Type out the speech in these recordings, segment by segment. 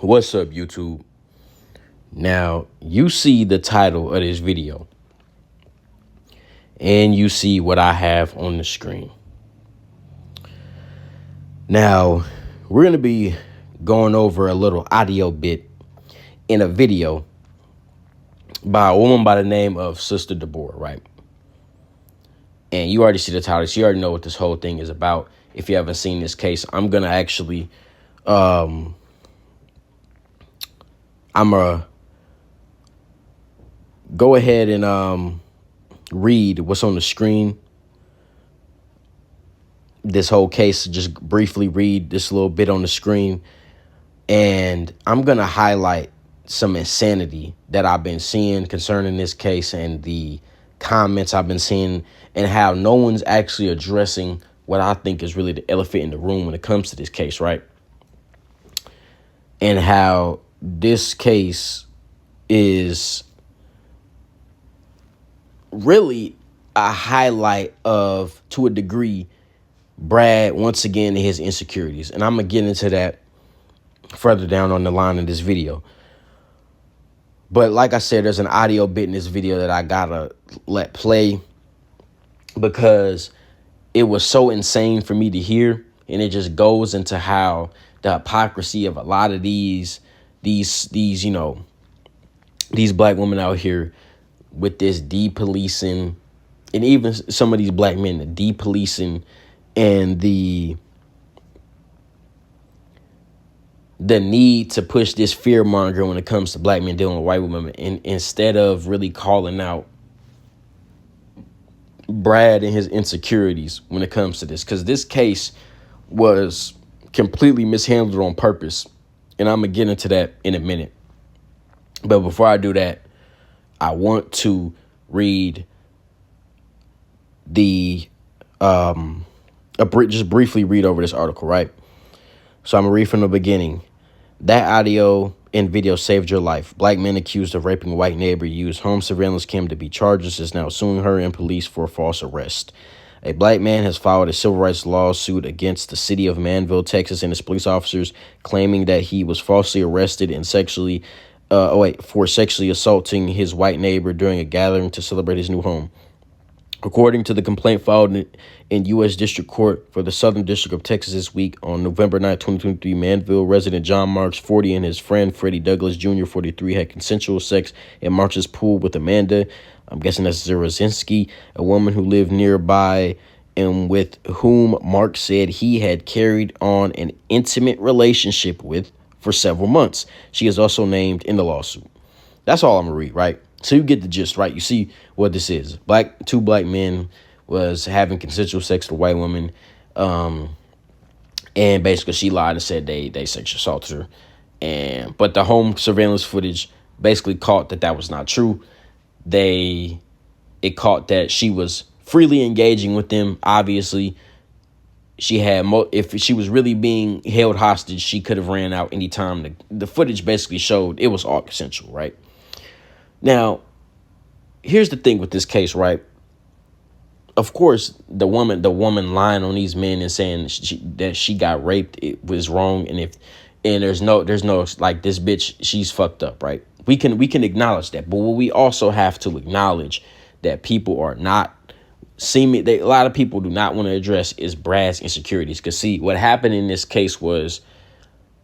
What's up, YouTube? Now, you see the title of this video, and you see what I have on the screen. Now, we're going to be going over a little audio bit in a video by a woman by the name of Sister Deborah, right? And you already see the title. So you already know what this whole thing is about. If you haven't seen this case, I'm going to actually, I'm going to go ahead and read what's on the screen. This whole case, just briefly read this little bit on the screen. And I'm going to highlight some insanity that I've been seeing concerning this case and the comments I've been seeing and how no one's actually addressing what I think is really the elephant in the room when it comes to this case, right? And how this case is really a highlight of, to a degree, Brad, once again, his insecurities. And I'm going to get into that further down on the line in this video. But like I said, there's an audio bit in this video that I got to let play because it was so insane for me to hear. And it just goes into how the hypocrisy of a lot of these black women out here with this depolicing, and even some of these black men, the depolicing and the need to push this fear monger when it comes to black men dealing with white women, and instead of really calling out Brad and his insecurities when it comes to this, because this case was completely mishandled on purpose, and I'm gonna get into that in a minute. But before I do that, I want to read just briefly read over this article, right? So I'm gonna read from the beginning. That audio and video saved your life. Black men accused of raping white neighbor used home surveillance cam to beat charges is now suing her and police for false arrest. A black man has filed a civil rights lawsuit against the city of Manville, Texas, and its police officers, claiming that he was falsely arrested and for sexually assaulting his white neighbor during a gathering to celebrate his new home. According to the complaint filed in U.S. District Court for the Southern District of Texas this week, on November 9, 2023, Manville resident John Marks, 40, and his friend Freddie Douglas Jr., 43, had consensual sex in March's pool with Amanda, I'm guessing that's Zerazinski, a woman who lived nearby and with whom Mark said he had carried on an intimate relationship with for several months. She is also named in the lawsuit. That's all I'm going to read, right? So you get the gist, right? You see what this is. Two black men was having consensual sex with a white woman. And basically she lied and said they sexually assaulted her. But the home surveillance footage basically caught that was not true. It caught that she was freely engaging with them. Obviously, she had if she was really being held hostage, she could have ran out anytime. The footage basically showed it was all consensual, right? Now, here's the thing with this case, right? Of course, the woman lying on these men and saying that she got raped, it was wrong, and there's no like, this bitch, she's fucked up, right? We can acknowledge that, but what we also have to acknowledge that people are not a lot of people do not want to address is Brad's insecurities. Because see, what happened in this case was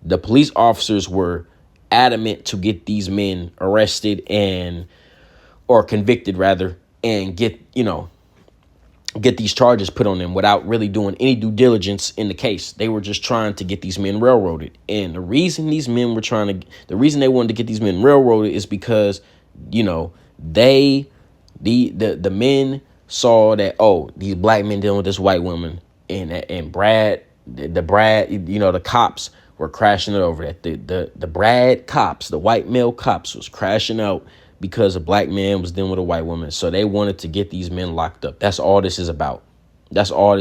the police officers were adamant to get these men arrested or convicted rather, and get these charges put on them without really doing any due diligence in the case. They were just trying to get these men railroaded. And the reason they wanted to get these men railroaded is because, the men saw that, oh, these black men dealing with this white woman, and Brad, the cops were crashing it over that. The Brad cops, the white male cops, was crashing out because a black man was dealing with a white woman. So they wanted to get these men locked up. That's all this is about. That's why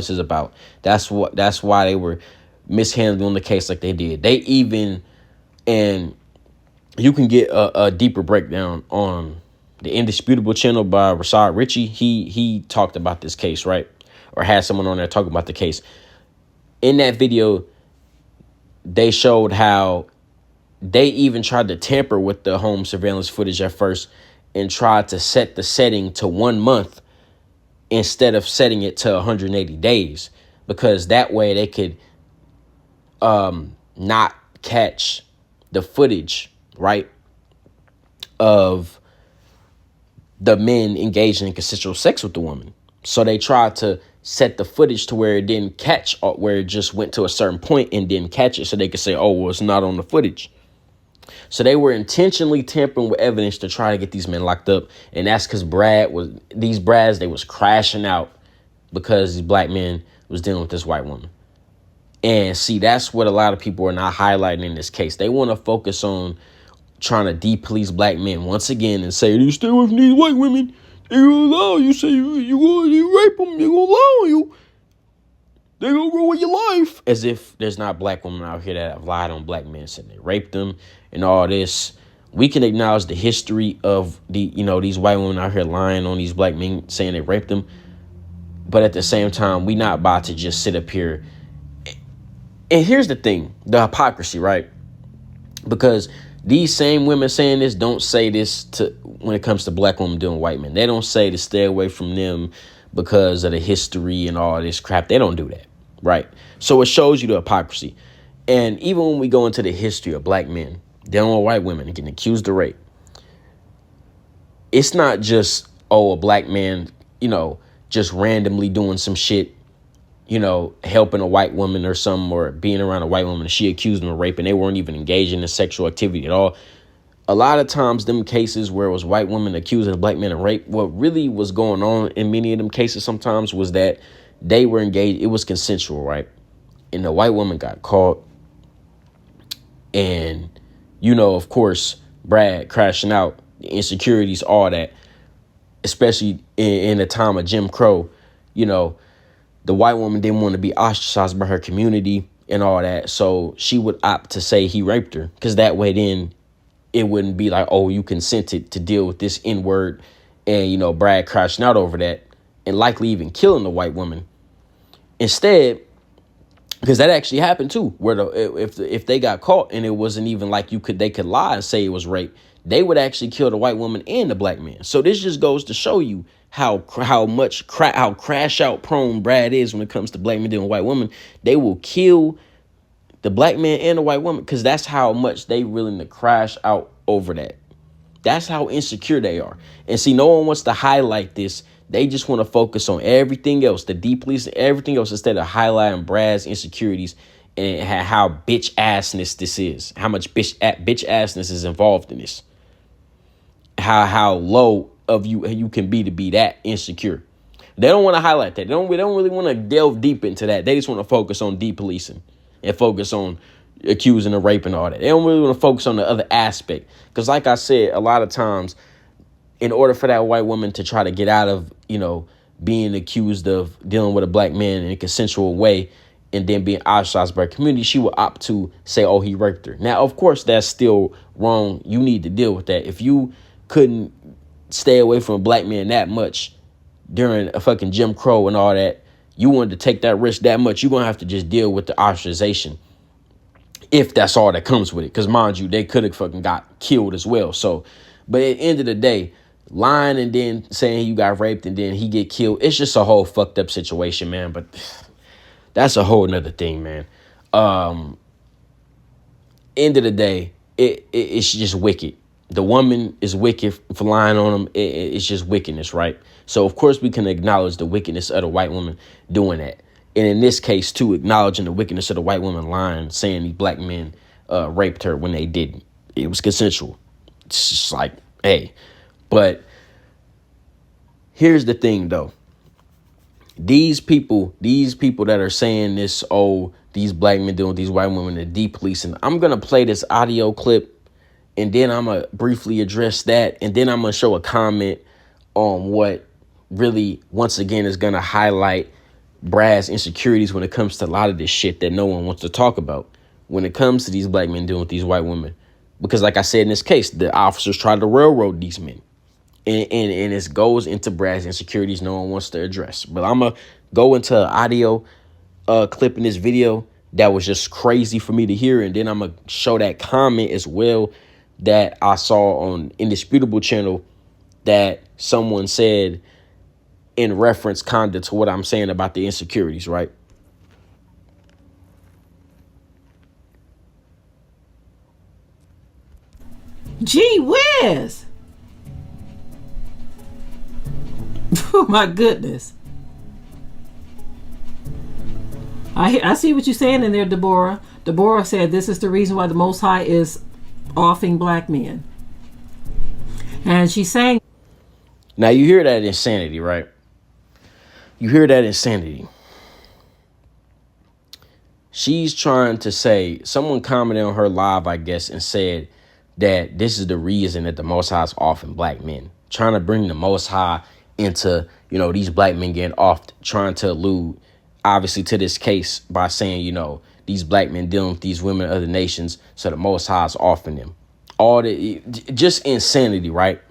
they were mishandling the case like they did. And you can get a deeper breakdown on the Indisputable channel by Rashad Ritchie. He talked about this case, right? Or had someone on there talking about the case. In that video, they showed how They even tried to tamper with the home surveillance footage at first and tried to set the setting to 1 month instead of setting it to 180 days, because that way they could not catch the footage, right, of the men engaging in consensual sex with the woman. So they tried to set the footage to where it didn't catch, or where it just went to a certain point and didn't catch it, so they could say, oh, well, it's not on the footage. So they were intentionally tampering with evidence to try to get these men locked up. And that's because these Brads, they was crashing out because these black men was dealing with this white woman. And see, that's what a lot of people are not highlighting in this case. They want to focus on trying to de-police black men once again and say, you stay away from these white women. They gonna allow you. Say you rape them. They gonna allow you. They gonna ruin your life. As if there's not black women out here that have lied on black men, saying they raped them and all this. We can acknowledge the history of these white women out here lying on these black men, saying they raped them. But at the same time, we not about to just sit up here. And here's the thing, the hypocrisy, right? Because these same women saying this don't say this to when it comes to black women doing white men. They don't say to stay away from them because of the history and all this crap. They don't do that, right? So it shows you the hypocrisy. And even when we go into the history of black men dealing with white women and getting accused of rape, it's not just, a black man, just randomly doing some shit, helping a white woman or something, or being around a white woman and she accused them of rape and they weren't even engaging in sexual activity at all. A lot of times, them cases where it was white women accusing a black man of rape, what really was going on in many of them cases sometimes was that they were engaged. It was consensual, right? And the white woman got caught. And, of course, Brad crashing out, the insecurities, all that, especially in the time of Jim Crow, the white woman didn't want to be ostracized by her community and all that. So she would opt to say he raped her, because that way then it wouldn't be like, oh, you consented to deal with this N-word, and, Brad crashing out over that and likely even killing the white woman. Instead, because that actually happened too, where if they got caught and it wasn't even like they could lie and say it was rape, they would actually kill the white woman and the black man. So this just goes to show you how crash out prone Brad is when it comes to black men dealing with white women. They will kill the black man and the white woman because that's how much they willing to crash out over that. That's how insecure they are. And see, no one wants to highlight this. They just want to focus on everything else, the de-policing, everything else, instead of highlighting Brad's insecurities and how bitch assness this is, how much bitch assness is involved in this, how low of you can be to be that insecure. They don't want to highlight that. They don't really want to delve deep into that. They just want to focus on de-policing and focus on accusing of rape and all that. They don't really want to focus on the other aspect. Because like I said, a lot of times, in order for that white woman to try to get out of, being accused of dealing with a black man in a consensual way and then being ostracized by her community, she will opt to say, oh, he raped her. Now, of course, that's still wrong. You need to deal with that. If you couldn't stay away from a black man that much during a fucking Jim Crow and all that, you wanted to take that risk that much, you're going to have to just deal with the ostracization, if that's all that comes with it. Because mind you, they could have fucking got killed as well. So, but at the end of the day, lying and then saying you got raped and then he get killed, it's just a whole fucked up situation, man. But that's a whole nother thing, man. End of the day, it's just wicked. The woman is wicked for lying on him. It's just wickedness, right? So, of course, we can acknowledge the wickedness of the white woman doing that. And in this case, too, acknowledging the wickedness of the white woman lying, saying these black men raped her when they didn't. It was consensual. It's just like, hey. But here's the thing, though. These people that are saying this, oh, these black men doing these white women are de-policing. I'm going to play this audio clip, and then I'm going to briefly address that. And then I'm going to show a comment on what really, once again, is going to highlight Brad's insecurities when it comes to a lot of this shit that no one wants to talk about when it comes to these black men dealing with these white women. Because like I said, in this case, the officers tried to railroad these men. And it goes into Brad's insecurities no one wants to address. But I'm going to go into an audio clip in this video that was just crazy for me to hear. And then I'm gonna show that comment as well that I saw on Indisputable channel that someone said in reference kinda to what I'm saying about the insecurities, right? Gee whiz! Oh my goodness. I see what you're saying in there, Deborah. Deborah said this is the reason why the Most High is offing black men. And she's saying, Now you hear that insanity, right? You hear that insanity. She's trying to say, someone commented on her live, I guess, and said that this is the reason that the Most High is offing black men. Trying to bring the Most High into, these black men getting off, trying to allude, obviously, to this case by saying, these black men dealing with these women of other nations, so the Most High is offering them. Just insanity, right?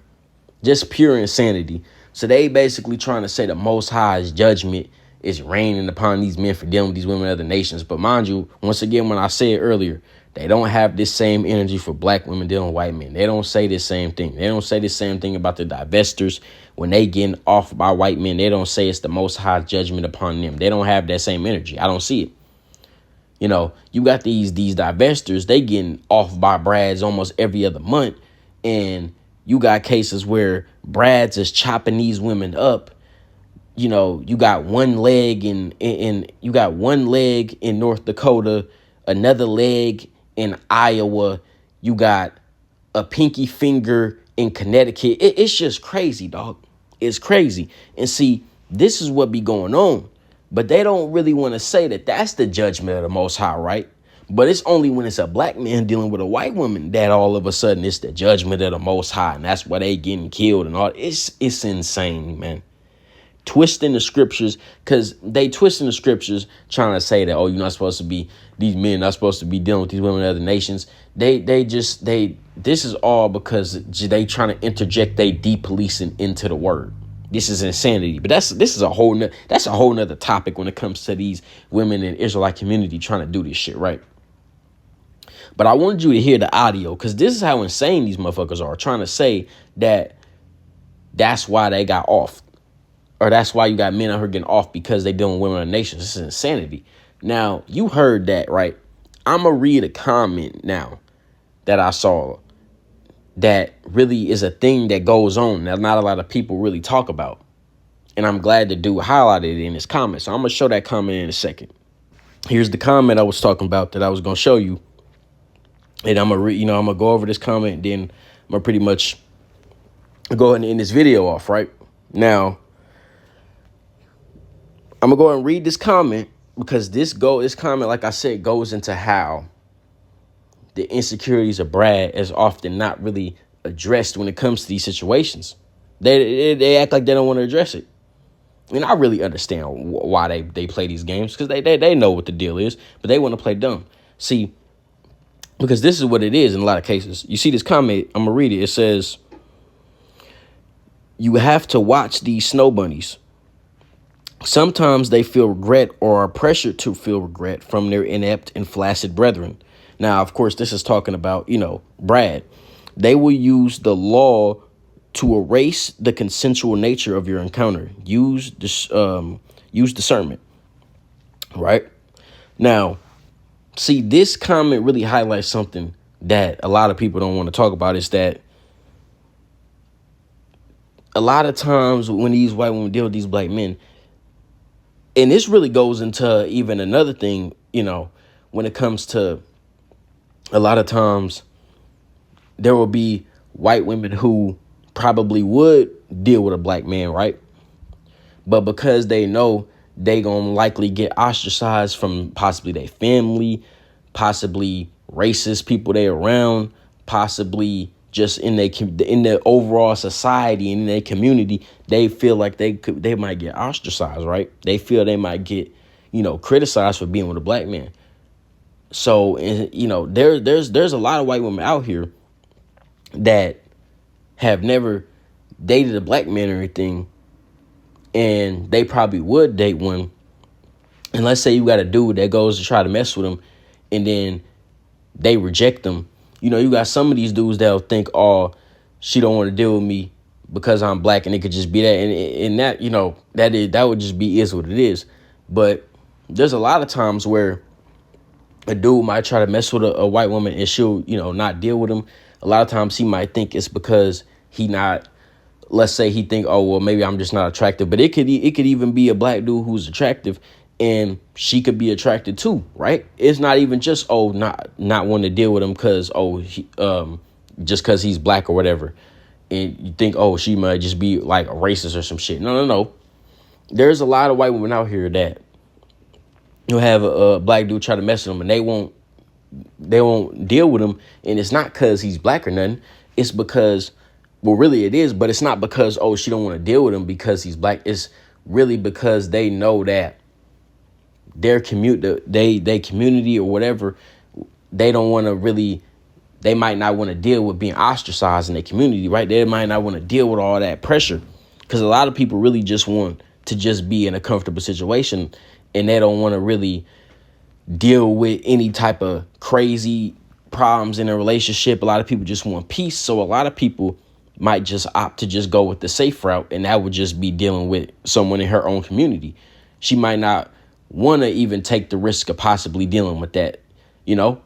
Just pure insanity. So they basically trying to say the Most High's judgment is raining upon these men for dealing with these women of other nations. But mind you, once again, when I said earlier, they don't have this same energy for black women dealing with white men. They don't say this same thing. They don't say the same thing about the divestors when they getting off by white men. They don't say it's the Most High judgment upon them. They don't have that same energy. I don't see it. You got these divestors, they getting off by Brads almost every other month. And you got cases where Brads is chopping these women up. You got one leg in North Dakota, another leg in Iowa. You got a pinky finger in Connecticut. It's just crazy, dog. It's crazy. And see, this is what be going on. But they don't really want to say that that's the judgment of the Most High, right? But it's only when it's a black man dealing with a white woman that all of a sudden it's the judgment of the Most High, and that's why they getting killed and all. It's insane, man. Twisting the scriptures, because they twisting the scriptures trying to say that, oh, you're not supposed to be, these men not supposed to be dealing with these women in other nations. This is all because they trying to interject they depolicing into the word. This is insanity. But that's a whole nother topic when it comes to these women in the Israelite community trying to do this shit, right? But I wanted you to hear the audio, because this is how insane these motherfuckers are, trying to say that that's why they got off. Or that's why you got men out here getting off because they dealing with women in the nations. This is insanity. Now, you heard that, right? I'm going to read a comment now that I saw that really is a thing that goes on that not a lot of people really talk about. And I'm glad the dude highlighted it in his comment. So I'm going to show that comment in a second. Here's the comment I was talking about that I was going to show you. And I'm going to I'm going to go over this comment, and then I'm going to pretty much go ahead and end this video off, right? Now, I'm going to go ahead and read this comment, because this comment, like I said, goes into how the insecurities of Brad is often not really addressed when it comes to these situations. They act like they don't want to address it. And I really understand why they play these games, because they know what the deal is, but they want to play dumb. See, because this is what it is in a lot of cases. You see this comment, I'm going to read it. It says, you have to watch these snow bunnies. Sometimes they feel regret or are pressured to feel regret from their inept and flaccid brethren. Now, of course, this is talking about, Brad. They will use the law to erase the consensual nature of your encounter. Use discernment. Right? Now, see, this comment really highlights something that a lot of people don't want to talk about, is that a lot of times when these white women deal with these black men, and this really goes into even another thing, when it comes to a lot of times there will be white women who probably would deal with a black man, right? But because they know they gonna likely get ostracized from possibly their family, possibly racist people they around, possibly just in their overall society and in their community, they feel like they might get ostracized, right? They feel they might get, criticized for being with a black man. So, there's a lot of white women out here that have never dated a black man or anything, and they probably would date one, And let's say you got a dude that goes to try to mess with him, and then they reject them. You know, you got some of these dudes that'll think, oh, she don't want to deal with me because I'm black, and it could just be that. And that, you know, that would just be is what it is. But there's a lot of times where a dude might try to mess with a white woman and she'll, you know, not deal with him. A lot of times he might think it's because he not, let's say he think, oh, well, maybe I'm just not attractive. But it could even be a black dude who's attractive and she could be attracted too, right? It's not even just, oh, not wanting to deal with him because, oh, just because he's black or whatever. And you think, oh, she might just be like a racist or some shit. No. There's a lot of white women out here that you'll have a black dude try to mess with them and they won't deal with him. And it's not because he's black or nothing. It's because, well, really it is, but it's not because, oh, she don't want to deal with him because he's black. It's really because they know that their community or whatever, they don't want to really, they might not want to deal with being ostracized in their community, right? They might not want to deal with all that pressure because a lot of people really just want to just be in a comfortable situation and they don't want to really deal with any type of crazy problems in a relationship. A lot of people just want peace. So a lot of people might just opt to just go with the safe route, and that would just be dealing with someone in her own community. She might not want to even take the risk of possibly dealing with that, you know?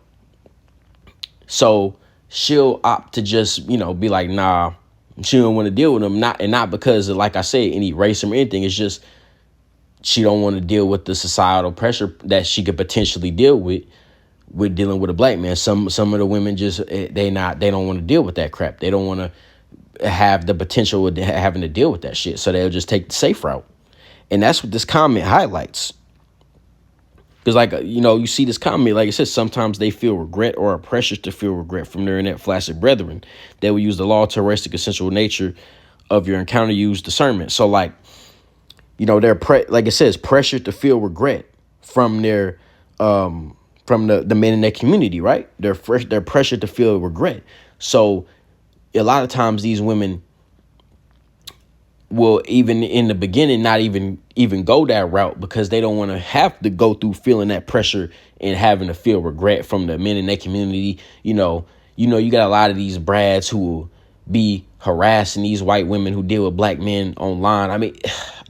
So she'll opt to just, you know, be like, nah, she don't want to deal with them. Not because of, like I said, any racism or anything. It's just she don't want to deal with the societal pressure that she could potentially deal with dealing with a black man. Some of the women just they don't want to deal with that crap. They don't want to have the potential of having to deal with that shit. So they'll just take the safe route. And that's what this comment highlights. Because, like, you know, you see this comment, like it says, sometimes they feel regret or are pressured to feel regret from their inept flaccid brethren. They will use the law to arrest the consensual nature of your encounter, use discernment. So, like, you know, they're like it says, pressured to feel regret from their from the men in their community, right? They're pressured to feel regret. So a lot of times these women will, even in the beginning, not even go that route because they don't want to have to go through feeling that pressure and having to feel regret from the men in their community. You got a lot of these brads who will be harassing these white women who deal with black men online. I mean,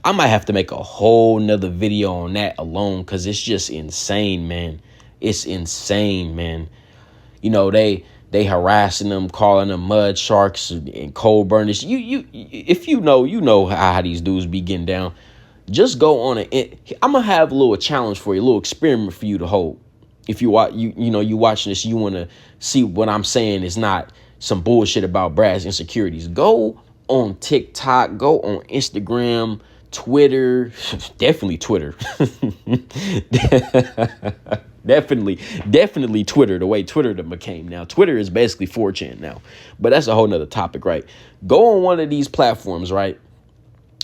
I might have to make a whole nother video on that alone because it's just insane, man. It's insane, man. You know, they harassing them, calling them mud sharks and coal burners. If you know how these dudes be getting down. Just go on I'm gonna have a little challenge for you, a little experiment for you to hold. If you watching this, you want to see what I'm saying is not some bullshit about Brad's insecurities. Go on TikTok, go on Instagram, Twitter, definitely Twitter. Definitely Twitter, the way Twitter became now. Twitter is basically 4chan now, but that's a whole nother topic, right? Go on one of these platforms, right?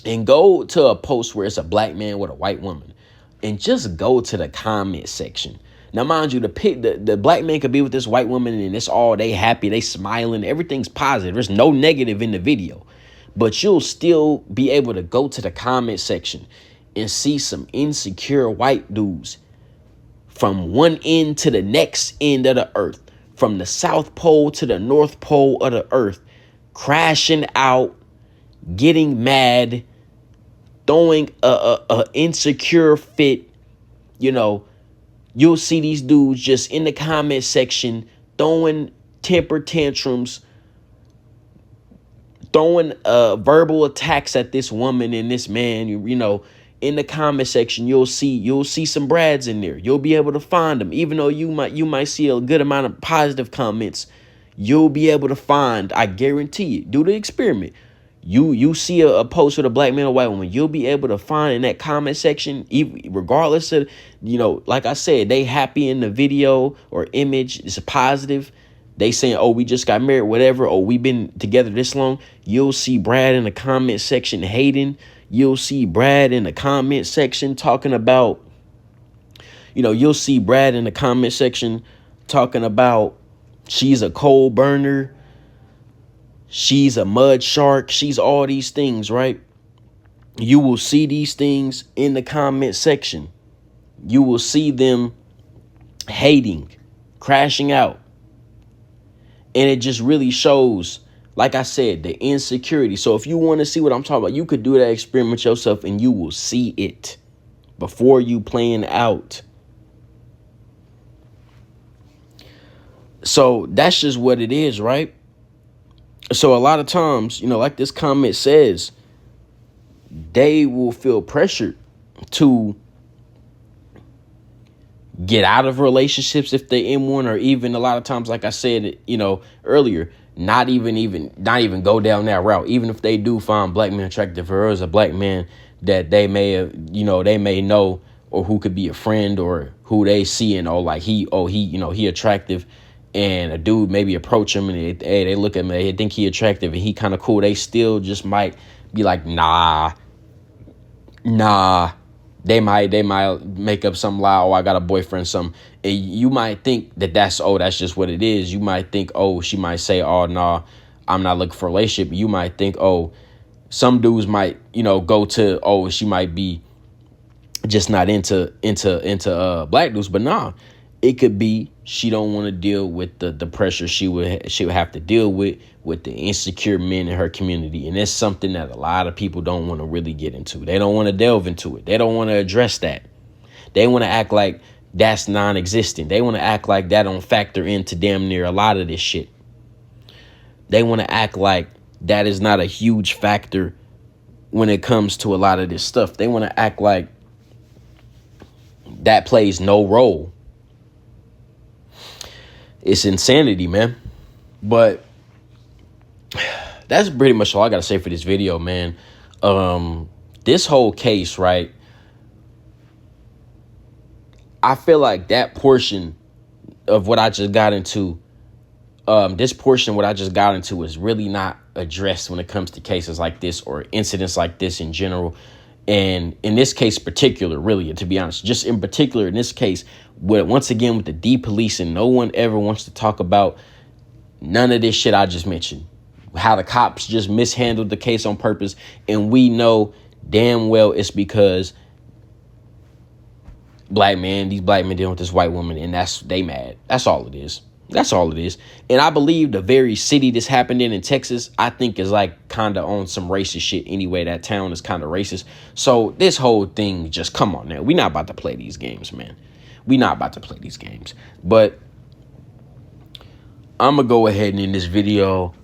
And go to a post where it's a black man with a white woman and just go to the comment section. Now, mind you, the black man could be with this white woman and it's all, they happy, they smiling, everything's positive. There's no negative in the video, but you'll still be able to go to the comment section and see some insecure white dudes from one end to the next end of the earth, from the South Pole to the North Pole of the earth, crashing out, getting mad, throwing a insecure fit. You know, you'll see these dudes just in the comment section throwing temper tantrums, throwing verbal attacks at this woman and this man. You know, in the comment section, you'll see some Brads in there. You'll be able to find them. Even though you might see a good amount of positive comments, you'll be able to find, I guarantee it. Do the experiment. You see a post with a black man or white woman, you'll be able to find in that comment section, even regardless of, like I said, they happy in the video or image, it's a positive. They saying, oh, we just got married, whatever, or we been together this long. You'll see Brad in the comment section hating. You'll see Brad in the comment section talking about, you'll see Brad in the comment section talking about she's a coal burner, she's a mud shark, she's all these things, right? You will see these things in the comment section. you will see them hating, crashing out. And it just really shows, like I said, the insecurity. So if you want to see what I'm talking about, you could do that experiment yourself and you will see it before you playing out. So that's just what it is, right? So a lot of times, like this comment says, they will feel pressured to get out of relationships if they're in one, or even a lot of times, like I said, earlier, not even go down that route. Even if they do find black men attractive, or as a black man that they may have, they may know, or who could be a friend, or who they see and like he attractive, and a dude maybe approach him and they look at him, they think he attractive and he kind of cool. They still just might be like, nah. They might make up some lie. Oh, I got a boyfriend. And you might think that's just what it is. You might think, oh, she might say, oh, nah, I'm not looking for a relationship. You might think, oh, some dudes might, go to, oh, she might be just not into black dudes. But nah, it could be she don't want to deal with the pressure she would have to deal with the insecure men in her community. And it's something that a lot of people don't want to really get into. They don't want to delve into it. They don't want to address that. They want to act like that's non-existent. They want to act like that don't factor into damn near a lot of this shit. They want to act like that is not a huge factor when it comes to a lot of this stuff. They want to act like that plays no role. It's insanity, man. But that's pretty much all I got to say for this video, man. This whole case, right? I feel like that portion of what I just got into, what I just got into is really not addressed when it comes to cases like this or incidents like this in general. And in this case particular, really, to be honest, just in particular in this case, once again with the depolicing, no one ever wants to talk about none of this shit I just mentioned. How the cops just mishandled the case on purpose. And we know damn well it's because these black men dealing with this white woman, and they mad. That's all it is. That's all it is. And I believe the very city this happened in Texas, I think is like kind of on some racist shit anyway. That town is kind of racist. So this whole thing, just come on now. We're not about to play these games, man. We're not about to play these games. But I'm going to go ahead and in this video,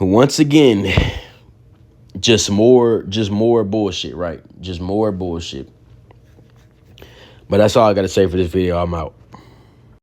once again, just more bullshit, right? Just more bullshit. But that's all I got to say for this video. I'm out.